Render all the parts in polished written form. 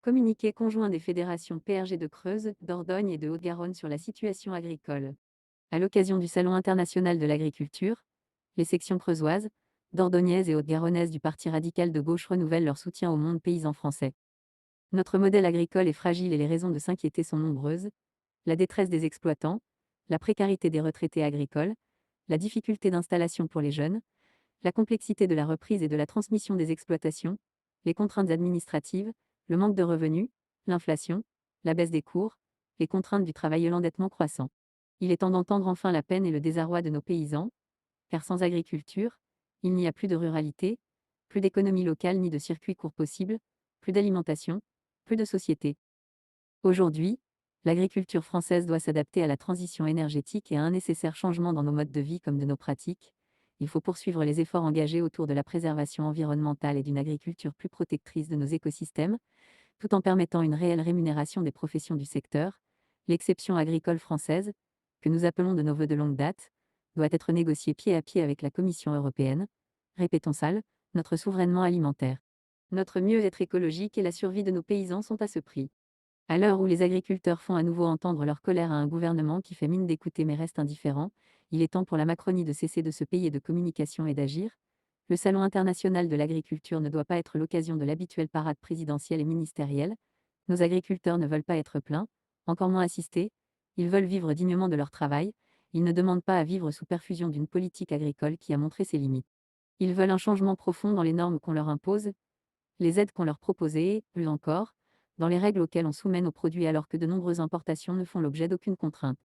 Communiqué conjoint des fédérations PRG de Creuse, Dordogne et de Haute-Garonne sur la situation agricole. À l'occasion du Salon international de l'agriculture, les sections creusoises, dordognaises et haute-garonnaises du Parti radical de gauche renouvellent leur soutien au monde paysan français. Notre modèle agricole est fragile et les raisons de s'inquiéter sont nombreuses. La détresse des exploitants, la précarité des retraités agricoles, la difficulté d'installation pour les jeunes, la complexité de la reprise et de la transmission des exploitations, les contraintes administratives, le manque de revenus, l'inflation, la baisse des cours, les contraintes du travail et l'endettement croissant. Il est temps d'entendre enfin la peine et le désarroi de nos paysans, car sans agriculture, il n'y a plus de ruralité, plus d'économie locale ni de circuits courts possibles, plus d'alimentation, plus de société. Aujourd'hui, l'agriculture française doit s'adapter à la transition énergétique et à un nécessaire changement dans nos modes de vie comme de nos pratiques. Il faut poursuivre les efforts engagés autour de la préservation environnementale et d'une agriculture plus protectrice de nos écosystèmes, tout en permettant une réelle rémunération des professions du secteur. L'exception agricole française, que nous appelons de nos vœux de longue date, doit être négociée pied à pied avec la Commission européenne. Répétons ça, notre souverainement alimentaire. Notre mieux-être écologique et la survie de nos paysans sont à ce prix. À l'heure où les agriculteurs font à nouveau entendre leur colère à un gouvernement qui fait mine d'écouter mais reste indifférent, il est temps pour la Macronie de cesser de se payer de communication et d'agir. Le Salon international de l'agriculture ne doit pas être l'occasion de l'habituelle parade présidentielle et ministérielle. Nos agriculteurs ne veulent pas être plaints, encore moins assistés. Ils veulent vivre dignement de leur travail. Ils ne demandent pas à vivre sous perfusion d'une politique agricole qui a montré ses limites. Ils veulent un changement profond dans les normes qu'on leur impose, les aides qu'on leur propose et, plus encore, dans les règles auxquelles on soumet nos produits alors que de nombreuses importations ne font l'objet d'aucune contrainte.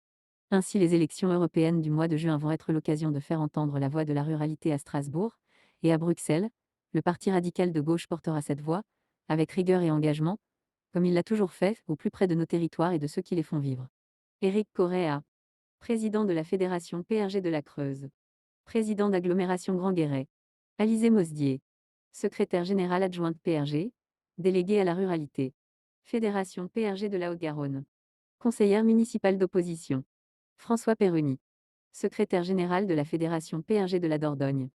Ainsi, les élections européennes du mois de juin vont être l'occasion de faire entendre la voix de la ruralité à Strasbourg, et à Bruxelles, le Parti radical de gauche portera cette voix, avec rigueur et engagement, comme il l'a toujours fait, au plus près de nos territoires et de ceux qui les font vivre. Éric Correa, président de la Fédération PRG de la Creuse. Président d'agglomération Grand Guéret. Alizé Mosdier, secrétaire générale adjointe PRG, déléguée à la ruralité. Fédération PRG de la Haute-Garonne. Conseillère municipale d'opposition. François Perruni, secrétaire général de la Fédération PRG de la Dordogne.